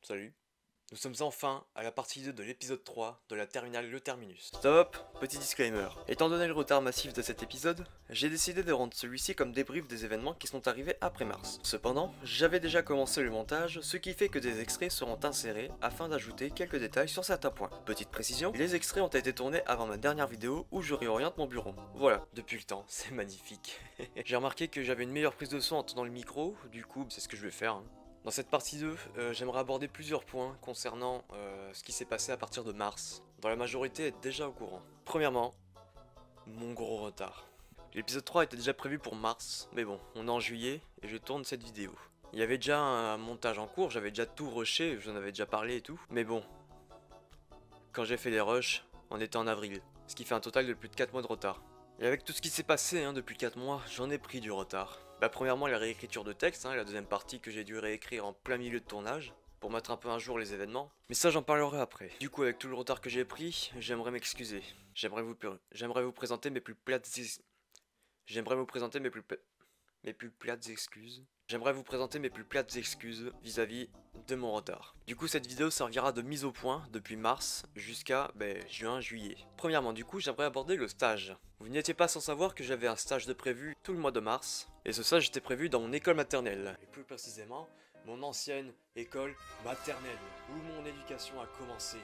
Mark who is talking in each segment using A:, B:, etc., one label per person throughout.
A: Salut. Nous sommes enfin à la partie 2 de l'épisode 3 de la terminale Le Terminus. Stop, petit disclaimer. Étant donné le retard massif de cet épisode, j'ai décidé de rendre celui-ci comme débrief des événements qui sont arrivés après mars. Cependant, j'avais déjà commencé le montage, ce qui fait que des extraits seront insérés afin d'ajouter quelques détails sur certains points. Petite précision, les extraits ont été tournés avant ma dernière vidéo où je réoriente mon bureau. Voilà, depuis le temps, c'est magnifique. J'ai remarqué que j'avais une meilleure prise de son en tenant le micro, du coup c'est ce que je vais faire. Dans cette partie 2, j'aimerais aborder plusieurs points concernant ce qui s'est passé à partir de mars, dont la majorité est déjà au courant. Premièrement, mon gros retard. L'épisode 3 était déjà prévu pour mars, mais bon, on est en juillet et je tourne cette vidéo. Il y avait déjà un montage en cours, j'avais déjà tout rushé, j'en avais déjà parlé et tout, mais bon, quand j'ai fait les rushs, on était en avril, ce qui fait un total de plus de 4 mois de retard. Et avec tout ce qui s'est passé depuis 4 mois, j'en ai pris du retard. Premièrement, la réécriture de texte, la deuxième partie que j'ai dû réécrire en plein milieu de tournage, pour mettre un peu à jour les événements. Mais ça, j'en parlerai après. Du coup, avec tout le retard que j'ai pris, j'aimerais m'excuser. J'aimerais vous présenter mes plus plates excuses. J'aimerais vous présenter mes plus plates excuses vis-à-vis de mon retard. Du coup, cette vidéo servira de mise au point depuis mars jusqu'à juin, juillet. Premièrement, du coup, j'aimerais aborder le stage. Vous n'étiez pas sans savoir que j'avais un stage de prévu tout le mois de mars, et ce stage était prévu dans mon école maternelle. Et plus précisément, mon ancienne école maternelle, où mon éducation a commencé.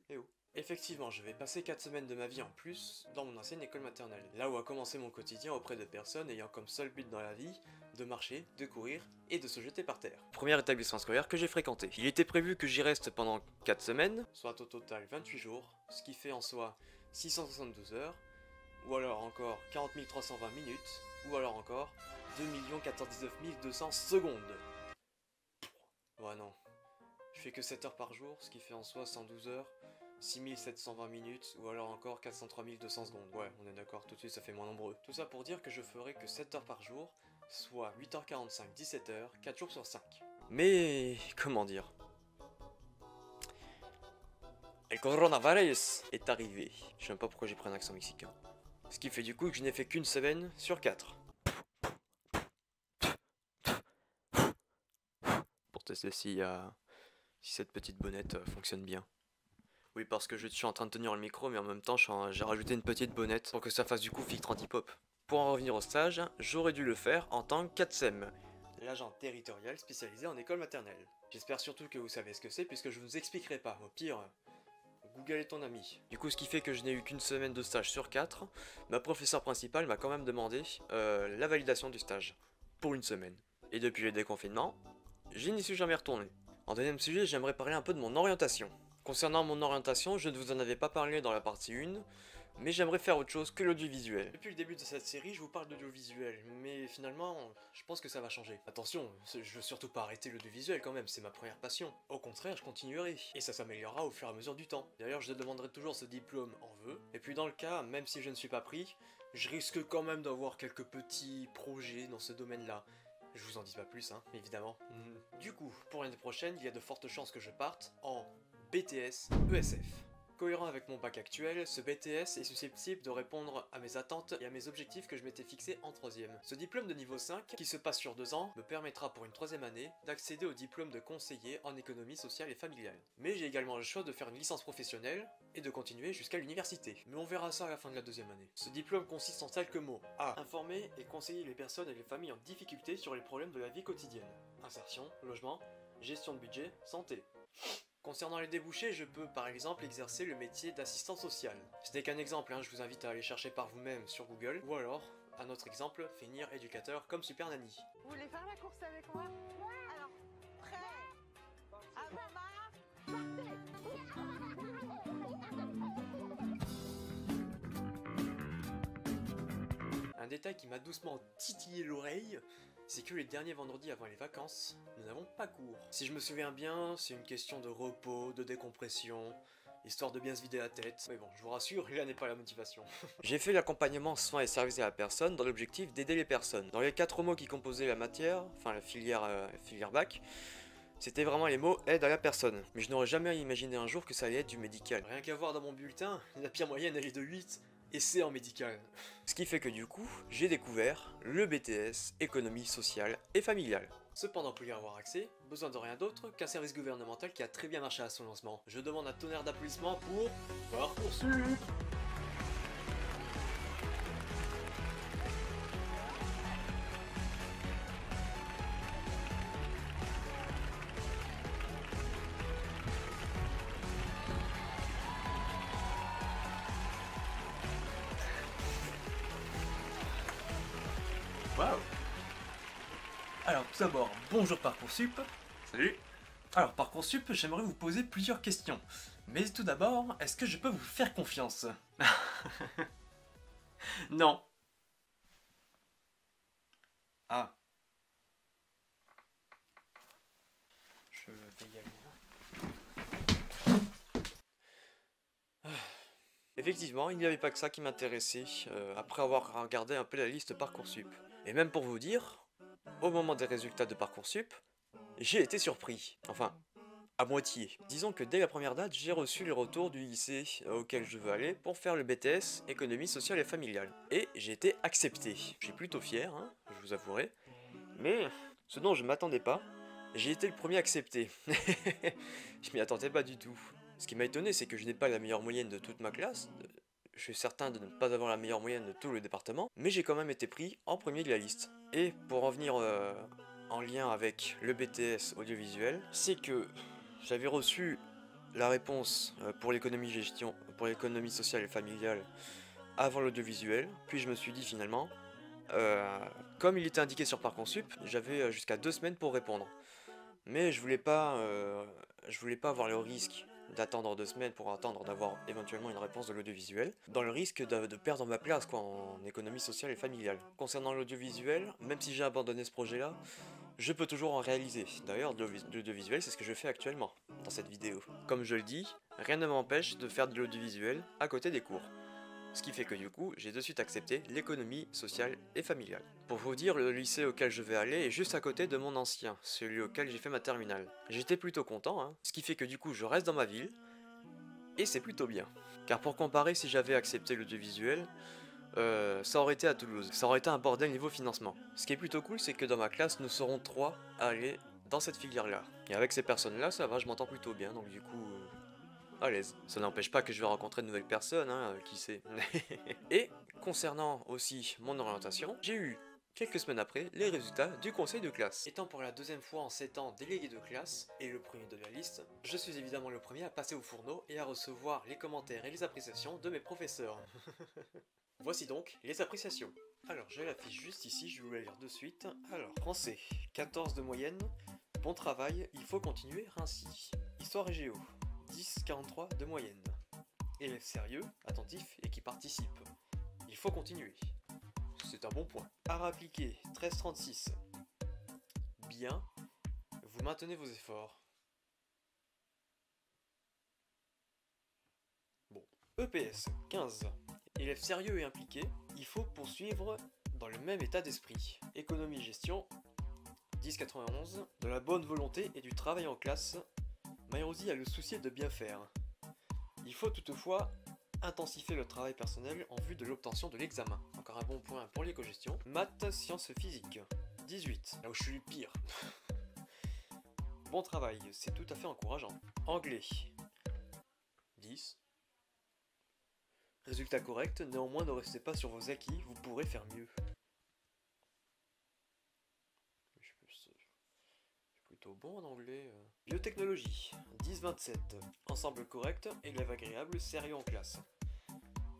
A: Eh oh. Effectivement, je vais passer 4 semaines de ma vie en plus dans mon ancienne école maternelle, là où a commencé mon quotidien auprès de personnes ayant comme seul but dans la vie de marcher, de courir et de se jeter par terre. Premier établissement scolaire que j'ai fréquenté. Il était prévu que j'y reste pendant 4 semaines, soit au total 28 jours, ce qui fait en soi 672 heures, ou alors encore 40 320 minutes, ou alors encore 2 419 200 secondes. Ouais non, je fais que 7 heures par jour, ce qui fait en soi 112 heures, 6720 minutes, ou alors encore 403 200 secondes. Ouais, on est d'accord, tout de suite ça fait moins nombreux. Tout ça pour dire que je ferai que 7 heures par jour, soit 8h45, 17h, 4 jours sur 5. Mais, comment dire, le coronavirus est arrivé. Je sais même pas pourquoi j'ai pris un accent mexicain. Ce qui fait du coup que je n'ai fait qu'une semaine sur 4. Pour tester si cette petite bonnette fonctionne bien. Oui, parce que je suis en train de tenir le micro, mais en même temps, j'ai rajouté une petite bonnette pour que ça fasse du coup filtre anti-pop. Pour en revenir au stage, j'aurais dû le faire en tant qu'ATSEM, l'agent territorial spécialisé en école maternelle. J'espère surtout que vous savez ce que c'est, puisque je vous expliquerai pas. Au pire, Google est ton ami. Du coup, ce qui fait que je n'ai eu qu'une semaine de stage sur 4, ma professeure principale m'a quand même demandé la validation du stage, pour une semaine. Et depuis le déconfinement, je n'y suis jamais retourné. En deuxième sujet, j'aimerais parler un peu de mon orientation. Concernant mon orientation, je ne vous en avais pas parlé dans la partie 1, mais j'aimerais faire autre chose que l'audiovisuel. Depuis le début de cette série, je vous parle d'audiovisuel, mais finalement, je pense que ça va changer. Attention, je veux surtout pas arrêter l'audiovisuel quand même, c'est ma première passion. Au contraire, je continuerai, et ça s'améliorera au fur et à mesure du temps. D'ailleurs, je demanderai toujours ce diplôme en vœu, et puis dans le cas, même si je ne suis pas pris, je risque quand même d'avoir quelques petits projets dans ce domaine-là. Je vous en dis pas plus, évidemment. Du coup, pour l'année prochaine, il y a de fortes chances que je parte en BTS ESF. Cohérent avec mon bac actuel, ce BTS est susceptible de répondre à mes attentes et à mes objectifs que je m'étais fixés en 3ème. Ce diplôme de niveau 5, qui se passe sur 2 ans, me permettra pour une 3ème année d'accéder au diplôme de conseiller en économie sociale et familiale. Mais j'ai également le choix de faire une licence professionnelle et de continuer jusqu'à l'université. Mais on verra ça à la fin de la 2ème année. Ce diplôme consiste en quelques mots. A. Informer et conseiller les personnes et les familles en difficulté sur les problèmes de la vie quotidienne. Insertion, logement, gestion de budget, santé. Concernant les débouchés, je peux par exemple exercer le métier d'assistant social. Ce n'est qu'un exemple, je vous invite à aller chercher par vous-même sur Google, ou alors, un autre exemple, finir éducateur comme Super Nanny.
B: Vous voulez faire la course avec moi? Ouais. Alors, prêt? À
A: Un détail qui m'a doucement titillé l'oreille, c'est que les derniers vendredis avant les vacances, nous n'avons pas cours. Si je me souviens bien, c'est une question de repos, de décompression, histoire de bien se vider la tête. Mais bon, je vous rassure, là n'est pas la motivation. J'ai fait l'accompagnement soins et services à la personne dans l'objectif d'aider les personnes. Dans les 4 mots qui composaient la matière, enfin la filière bac, c'était vraiment les mots aide à la personne. Mais je n'aurais jamais imaginé un jour que ça allait être du médical. Rien qu'à voir dans mon bulletin, la pire moyenne elle est de 8. Et c'est en médical. Ce qui fait que du coup, j'ai découvert le BTS Économie sociale et familiale. Cependant, pour y avoir accès, besoin de rien d'autre qu'un service gouvernemental qui a très bien marché à son lancement. Je demande un tonnerre d'applaudissements pour Parcoursup. Waouh. Alors tout d'abord, bonjour Parcoursup. Salut. Alors Parcoursup, j'aimerais vous poser plusieurs questions. Mais tout d'abord, est-ce que je peux vous faire confiance? Non. Ah. Je vais y aller. Effectivement, il n'y avait pas que ça qui m'intéressait, après avoir regardé un peu la liste Parcoursup. Et même pour vous dire, au moment des résultats de Parcoursup, j'ai été surpris. Enfin, à moitié. Disons que dès la première date, j'ai reçu les retours du lycée auquel je veux aller pour faire le BTS Économie sociale et familiale. Et j'ai été accepté. Je suis plutôt fier, hein, je vous avouerai. Mais ce dont je m'attendais pas, j'ai été le premier accepté. Je m'y attendais pas du tout. Ce qui m'a étonné, c'est que je n'ai pas la meilleure moyenne de toute ma classe. Je suis certain de ne pas avoir la meilleure moyenne de tout le département, mais j'ai quand même été pris en premier de la liste. Et pour en venir en lien avec le BTS audiovisuel, c'est que j'avais reçu la réponse pour l'économie sociale et familiale avant l'audiovisuel, puis je me suis dit finalement, comme il était indiqué sur Parcoursup, j'avais jusqu'à 2 semaines pour répondre. Mais je voulais pas avoir le risque d'attendre 2 semaines pour attendre d'avoir éventuellement une réponse de l'audiovisuel, dans le risque de perdre ma place quoi, en économie sociale et familiale. Concernant l'audiovisuel, même si j'ai abandonné ce projet-là, je peux toujours en réaliser. D'ailleurs, l'audiovisuel, c'est ce que je fais actuellement, dans cette vidéo. Comme je le dis, rien ne m'empêche de faire de l'audiovisuel à côté des cours. Ce qui fait que du coup, j'ai de suite accepté l'économie sociale et familiale. Pour vous dire, le lycée auquel je vais aller est juste à côté de mon ancien, celui auquel j'ai fait ma terminale. J'étais plutôt content, hein, ce qui fait que du coup, je reste dans ma ville, et c'est plutôt bien. Car pour comparer, si j'avais accepté l'audiovisuel, ça aurait été à Toulouse. Ça aurait été un bordel niveau financement. Ce qui est plutôt cool, c'est que dans ma classe, nous serons 3 à aller dans cette filière-là. Et avec ces personnes-là, ça va, je m'entends plutôt bien, donc du coup... à l'aise. Ça n'empêche pas que je vais rencontrer de nouvelles personnes, hein, qui sait. Et concernant aussi mon orientation, j'ai eu, quelques semaines après, les résultats du conseil de classe. Étant pour la 2e fois en 7 ans délégué de classe, et le premier de la liste, je suis évidemment le premier à passer au fourneau et à recevoir les commentaires et les appréciations de mes professeurs. Voici donc les appréciations. Alors, je l'affiche juste ici, je vais vous la lire de suite. Alors, français, 14 de moyenne, bon travail, il faut continuer ainsi. Histoire et géo, 10,43 de moyenne. Élève sérieux, attentif et qui participe. Il faut continuer. C'est un bon point. Art appliqué, 13,36. Bien, vous maintenez vos efforts. Bon. EPS, 15. Élève sérieux et impliqué, il faut poursuivre dans le même état d'esprit. Économie-gestion, 10,91. De la bonne volonté et du travail en classe, Mairosi a le souci de bien faire. Il faut toutefois intensifier le travail personnel en vue de l'obtention de l'examen. Encore un bon point pour l'éco-gestion. Maths, sciences physiques, 18. Là où je suis le pire. Bon travail, c'est tout à fait encourageant. Anglais, 10. Résultat correct, néanmoins ne restez pas sur vos acquis, vous pourrez faire mieux. Je suis plutôt bon en anglais. Biotechnologie, 10-27. Ensemble correct, élève agréable, sérieux en classe.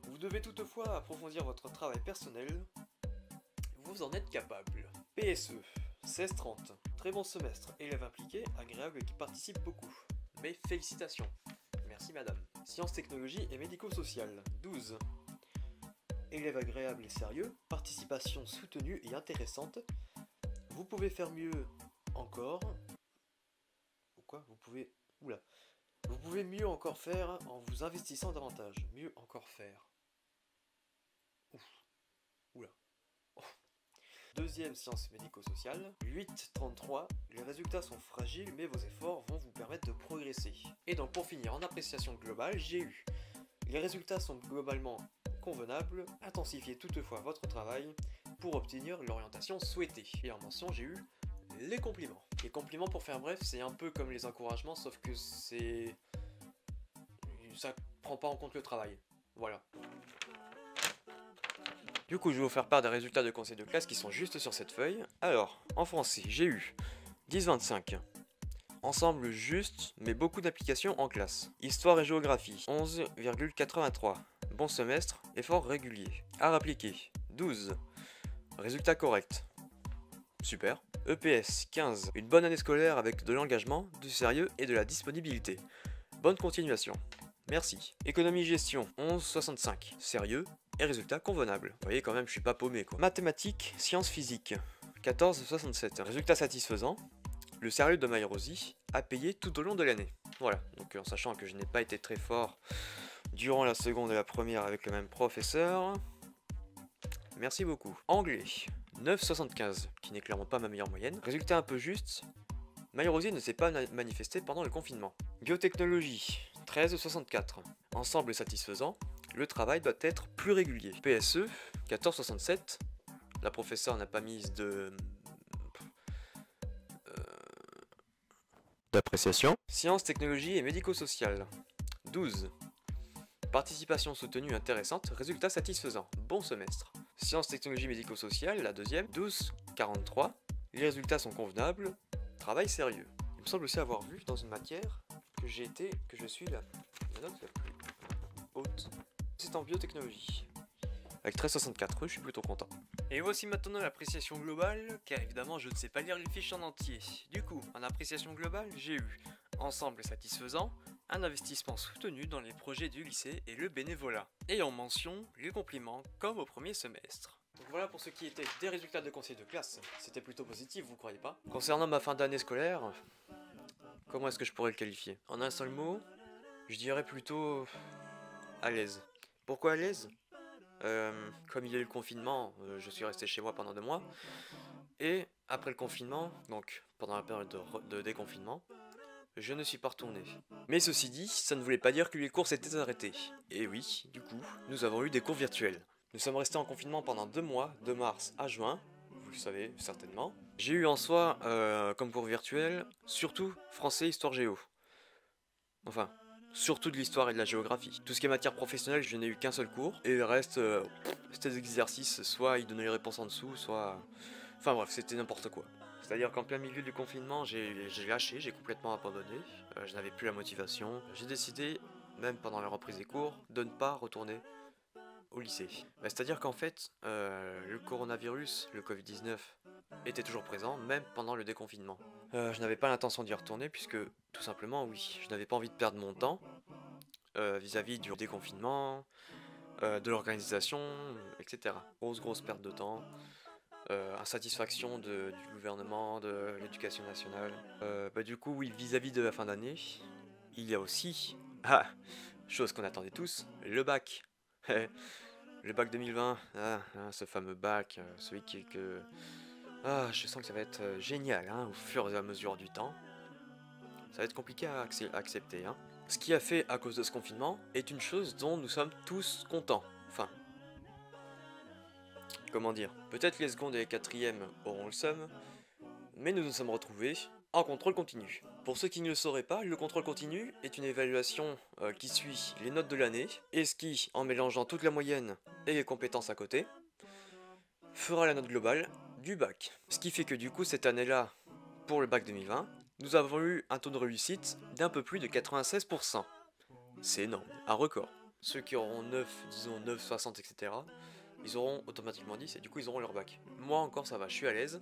A: Vous devez toutefois approfondir votre travail personnel. Vous en êtes capable. PSE, 16-30. Très bon semestre, élève impliqué, agréable et qui participe beaucoup. Mes félicitations. Merci madame. Sciences, technologies et médico-social, 12. Élève agréable et sérieux, participation soutenue et intéressante. Vous pouvez faire mieux encore. Quoi vous pouvez... Oula. Vous pouvez mieux encore faire en vous investissant davantage. Mieux encore faire. Ouf. Oula. Oh. Deuxième séance médico-sociale. 8,33. Les résultats sont fragiles, mais vos efforts vont vous permettre de progresser. Et donc pour finir, en appréciation globale, j'ai eu... Les résultats sont globalement convenable, intensifiez toutefois votre travail pour obtenir l'orientation souhaitée. Et en mention, j'ai eu les compliments. Les compliments, pour faire bref, c'est un peu comme les encouragements, sauf que ça prend pas en compte le travail. Voilà. Du coup, je vais vous faire part des résultats de conseil de classe qui sont juste sur cette feuille. Alors, en français, j'ai eu 10-25. Ensemble juste, mais beaucoup d'applications en classe. Histoire et géographie, 11,83. Bon semestre, effort régulier. Art appliqué, 12. Résultat correct. Super. EPS, 15. Une bonne année scolaire avec de l'engagement, du sérieux et de la disponibilité. Bonne continuation. Merci. Économie-gestion, 11,65. Sérieux et résultat convenable. Vous voyez quand même, je suis pas paumé quoi. Mathématiques, sciences physiques, 14,67. Résultat satisfaisant. Le sérieux de Maïrosi a payé tout au long de l'année. Voilà, donc en sachant que je n'ai pas été très fort durant la seconde et la première avec le même professeur. Merci beaucoup. Anglais, 9,75, qui n'est clairement pas ma meilleure moyenne. Résultat un peu juste. Maïrosi ne s'est pas manifesté pendant le confinement. Biotechnologie, 13,64. Ensemble satisfaisant. Le travail doit être plus régulier. PSE, 14,67. La professeure n'a pas mise d'appréciation. Sciences, technologies et médico-social, 12. Participation soutenue intéressante, résultat satisfaisant, bon semestre. Sciences, technologies, médico-social, la deuxième, 12,43. Les résultats sont convenables, travail sérieux. Il me semble aussi avoir vu dans une matière que je suis la note la plus haute. C'est en biotechnologie. Avec 13,64, je suis plutôt content. Et voici maintenant l'appréciation globale, car évidemment je ne sais pas lire les fiches en entier. Du coup, en appréciation globale, j'ai eu ensemble satisfaisant, un investissement soutenu dans les projets du lycée et le bénévolat. Et en mention, les compliments comme au premier semestre. Donc voilà pour ce qui était des résultats de conseil de classe. C'était plutôt positif, vous croyez pas? Concernant ma fin d'année scolaire, comment est-ce que je pourrais le qualifier? En un seul mot, je dirais plutôt à l'aise. Pourquoi à l'aise? Comme il y a eu le confinement, je suis resté chez moi pendant 2 mois. Et après le confinement, donc pendant la période de déconfinement, je ne suis pas retourné. Mais ceci dit, ça ne voulait pas dire que les cours s'étaient arrêtés. Et oui, du coup, nous avons eu des cours virtuels. Nous sommes restés en confinement pendant 2 mois, de mars à juin, vous le savez certainement. J'ai eu en soi, comme cours virtuel, surtout français, histoire, géo. Enfin, surtout de l'histoire et de la géographie. Tout ce qui est matière professionnelle, je n'ai eu qu'un seul cours, et le reste, c'était des exercices, soit ils donnaient les réponses en dessous, soit... Enfin bref, c'était n'importe quoi. C'est-à-dire qu'en plein milieu du confinement, j'ai lâché, j'ai complètement abandonné, je n'avais plus la motivation. J'ai décidé, même pendant la reprise des cours, de ne pas retourner au lycée. C'est-à-dire qu'en fait, le coronavirus, le Covid-19, était toujours présent, même pendant le déconfinement. Je n'avais pas l'intention d'y retourner puisque, tout simplement, oui, je n'avais pas envie de perdre mon temps vis-à-vis du déconfinement, de l'organisation, etc. Grosse perte de temps, insatisfaction du gouvernement, de l'éducation nationale. Du coup, oui, vis-à-vis de la fin d'année, il y a aussi, chose qu'on attendait tous, le bac. Le bac 2020, ce fameux bac, celui que... je sens que ça va être génial, au fur et à mesure du temps. Ça va être compliqué à accepter. Ce qui a fait à cause de ce confinement est une chose dont nous sommes tous contents. Enfin, comment dire, peut-être les secondes et les quatrièmes auront le seum, mais nous nous sommes retrouvés en contrôle continu. Pour ceux qui ne le sauraient pas, le contrôle continu est une évaluation qui suit les notes de l'année, et ce qui, en mélangeant toute la moyenne et les compétences à côté, fera la note globale du bac. Ce qui fait que du coup, cette année-là, pour le bac 2020, nous avons eu un taux de réussite d'un peu plus de 96%. C'est énorme, un record. Ceux qui auront 9, disons 9, 60, etc., ils auront automatiquement 10 et du coup ils auront leur bac. Moi encore ça va, je suis à l'aise.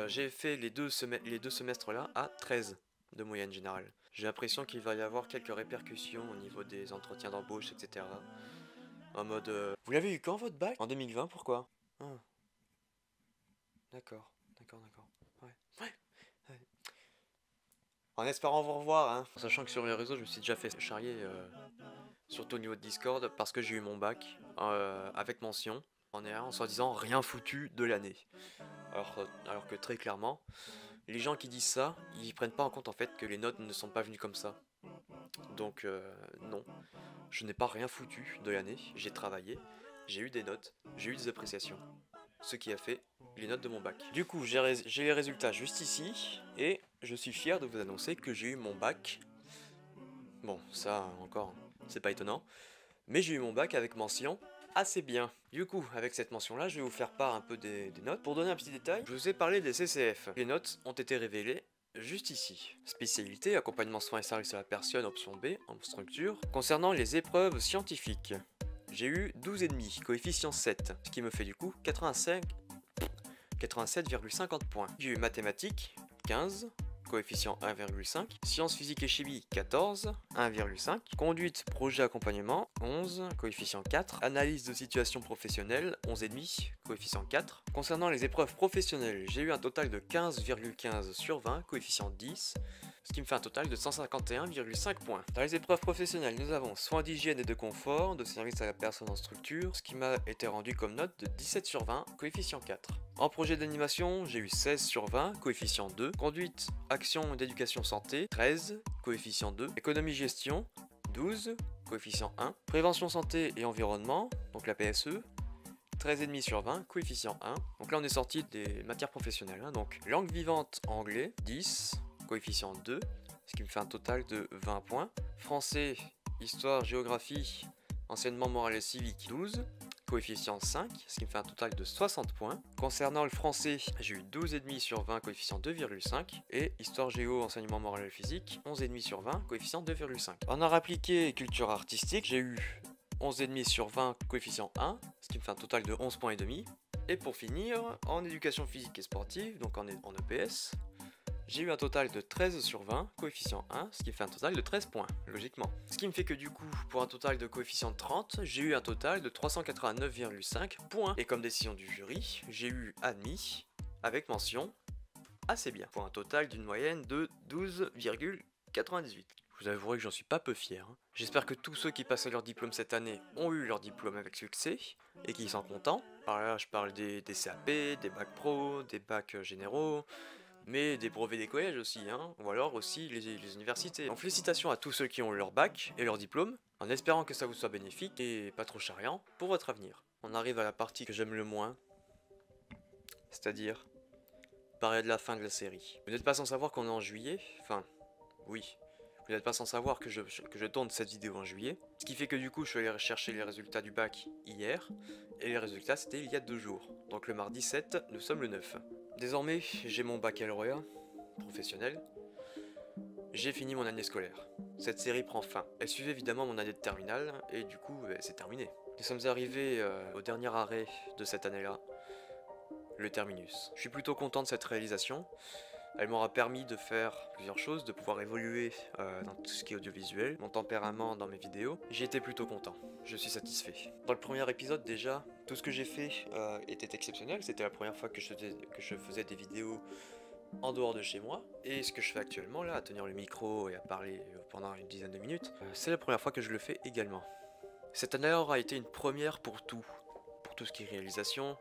A: J'ai fait les deux semestres là à 13 de moyenne générale. J'ai l'impression qu'il va y avoir quelques répercussions au niveau des entretiens d'embauche, etc. En mode... Vous l'avez eu quand votre bac? En 2020, pourquoi? D'accord. Ouais. En espérant vous revoir, en sachant que sur les réseaux je me suis déjà fait charrier, surtout au niveau de Discord, parce que j'ai eu mon bac avec mention, en soi-disant rien foutu de l'année. Alors que très clairement, les gens qui disent ça, ils prennent pas en compte en fait que les notes ne sont pas venues comme ça. Donc non. je n'ai pas rien foutu de l'année, j'ai travaillé, j'ai eu des notes, j'ai eu des appréciations. Ce qui a fait les notes de mon bac. Du coup, j'ai les résultats juste ici, et je suis fier de vous annoncer que j'ai eu mon bac. Bon, ça encore, c'est pas étonnant, mais j'ai eu mon bac avec mention assez bien. Du coup, avec cette mention-là, je vais vous faire part un peu des notes. Pour donner un petit détail, je vous ai parlé des CCF. Les notes ont été révélées juste ici. Spécialité, accompagnement soins et services à la personne, option B, en structure. Concernant les épreuves scientifiques, j'ai eu 12,5, coefficient 7, ce qui me fait du coup 87,50 points. J'ai eu mathématiques, 15, coefficient 1,5, sciences physiques et chimie 14, 1,5, conduite, projet, accompagnement 11, coefficient 4, analyse de situation professionnelle 11,5, coefficient 4. Concernant les épreuves professionnelles, j'ai eu un total de 15,15 sur 20, coefficient 10, ce qui me fait un total de 151,5 points. Dans les épreuves professionnelles, nous avons soins d'hygiène et de confort, de service à la personne en structure, ce qui m'a été rendu comme note de 17 sur 20, coefficient 4. En projet d'animation, j'ai eu 16 sur 20, coefficient 2. Conduite, action d'éducation santé, 13, coefficient 2. Économie-gestion, 12, coefficient 1. Prévention santé et environnement, donc la PSE, 13,5 sur 20, coefficient 1. Donc là on est sorti des matières professionnelles, hein. Donc langue vivante, anglais, 10, coefficient 2, ce qui me fait un total de 20 points. Français, histoire, géographie, enseignement moral et civique, 12, coefficient 5, ce qui me fait un total de 60 points. Concernant le français, j'ai eu 12,5 sur 20, coefficient 2,5. Et histoire, géo, enseignement moral et physique, 11,5 sur 20, coefficient 2,5. En art appliqué et culture artistique, j'ai eu 11,5 sur 20, coefficient 1, ce qui me fait un total de 11 points et demi. Et pour finir, en éducation physique et sportive, donc en EPS, j'ai eu un total de 13 sur 20, coefficient 1, ce qui fait un total de 13 points, logiquement. Ce qui me fait que du coup, pour un total de coefficient de 30, j'ai eu un total de 389,5 points. Et comme décision du jury, j'ai eu admis, avec mention, assez bien, pour un total d'une moyenne de 12,98. Je vous avouerai que j'en suis pas peu fier. J'espère que tous ceux qui passaient leur diplôme cette année ont eu leur diplôme avec succès et qu'ils sont contents. Par là, je parle des CAP, des bacs pro, des bacs généraux, mais des brevets des collèges aussi, hein, ou alors aussi les universités. Donc félicitations à tous ceux qui ont eu leur bac et leur diplôme, en espérant que ça vous soit bénéfique et pas trop charriant pour votre avenir. On arrive à la partie que j'aime le moins, c'est-à-dire parler de la fin de la série. Vous n'êtes pas sans savoir qu'on est en juillet, enfin, oui. Vous n'êtes pas sans savoir que je tourne cette vidéo en juillet, ce qui fait que du coup je suis allé chercher les résultats du bac hier, et les résultats c'était il y a 2 jours. Donc le mardi 7, nous sommes le 9. Désormais, j'ai mon baccalauréat professionnel. J'ai fini mon année scolaire. Cette série prend fin. Elle suivait évidemment mon année de terminale, et du coup, c'est terminé. Nous sommes arrivés au dernier arrêt de cette année-là, le terminus. Je suis plutôt content de cette réalisation. Elle m'aura permis de faire plusieurs choses, de pouvoir évoluer dans tout ce qui est audiovisuel, mon tempérament dans mes vidéos. J'ai été plutôt content, je suis satisfait. Dans le premier épisode déjà, tout ce que j'ai fait était exceptionnel. C'était la première fois que je faisais des vidéos en dehors de chez moi. Et ce que je fais actuellement là, à tenir le micro et à parler pendant une dizaine de minutes, c'est la première fois que je le fais également. Cette année aura été une première pour tout ce qui est réalisation,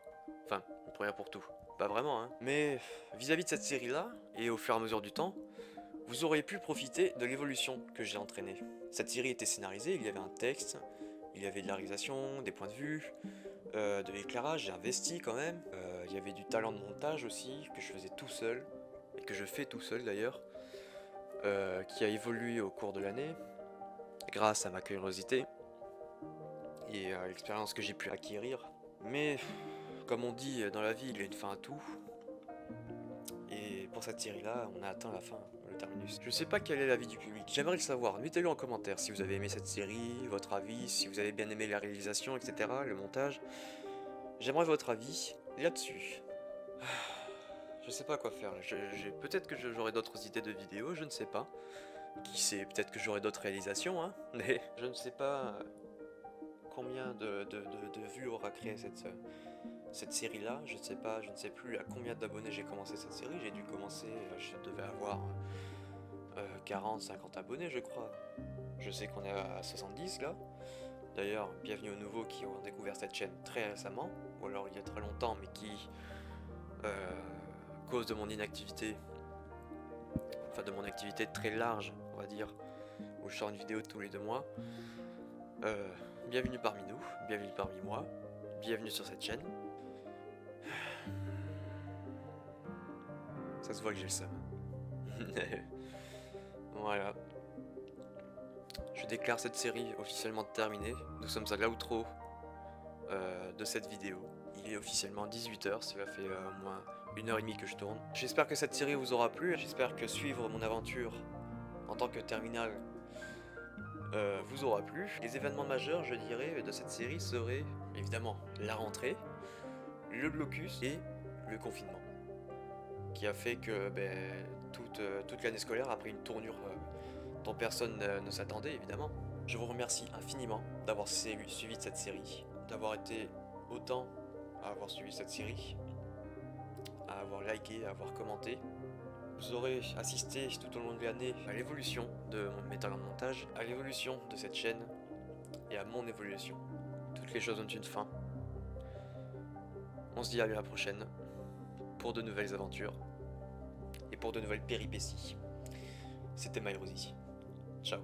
A: enfin une première pour tout. Pas vraiment, hein. Mais vis-à-vis de cette série-là, et au fur et à mesure du temps, vous auriez pu profiter de l'évolution que j'ai entraînée. Cette série était scénarisée, il y avait un texte, il y avait de la réalisation, des points de vue, de l'éclairage, j'ai investi quand même. Il y avait du talent de montage aussi, que je faisais tout seul, et que je fais tout seul d'ailleurs, qui a évolué au cours de l'année, grâce à ma curiosité, et à l'expérience que j'ai pu acquérir. Mais comme on dit dans la vie, il y a une fin à tout. Et pour cette série-là, on a atteint la fin, le terminus. Je sais pas quel est l'avis du public, j'aimerais le savoir. Mettez-le en commentaire si vous avez aimé cette série, votre avis, si vous avez bien aimé la réalisation, etc., le montage. J'aimerais votre avis là-dessus. Je sais pas quoi faire. Peut-être que j'aurai d'autres idées de vidéos, je ne sais pas. Qui sait, peut-être que j'aurai d'autres réalisations, hein. Mais je ne sais pas combien de vues aura créé cette série-là. Je ne sais plus à combien d'abonnés j'ai commencé cette série. J'ai dû commencer, je devais avoir 40, 50 abonnés, je crois. Je sais qu'on est à 70 là. D'ailleurs, bienvenue aux nouveaux qui ont découvert cette chaîne très récemment, ou alors il y a très longtemps, mais qui, cause de mon inactivité, enfin de mon activité très large, on va dire, où je sors une vidéo tous les 2 mois, Bienvenue parmi nous, bienvenue parmi moi, bienvenue sur cette chaîne. Ça se voit que j'ai le seum. Voilà. Je déclare cette série officiellement terminée. Nous sommes à l'outro de cette vidéo. Il est officiellement 18 h, cela fait au moins 1h30 que je tourne. J'espère que cette série vous aura plu, j'espère que suivre mon aventure en tant que terminal vous aura plu. Les événements majeurs, je dirais, de cette série seraient évidemment la rentrée, le blocus et le confinement, qui a fait que toute l'année scolaire a pris une tournure dont personne ne s'attendait évidemment. Je vous remercie infiniment d'avoir suivi cette série, d'avoir été autant à avoir suivi cette série, à avoir liké, à avoir commenté. Vous aurez assisté tout au long de l'année à l'évolution de mes talents de montage, à l'évolution de cette chaîne et à mon évolution. Toutes les choses ont une fin. On se dit à la prochaine pour de nouvelles aventures et pour de nouvelles péripéties. C'était MyRosy. Ciao.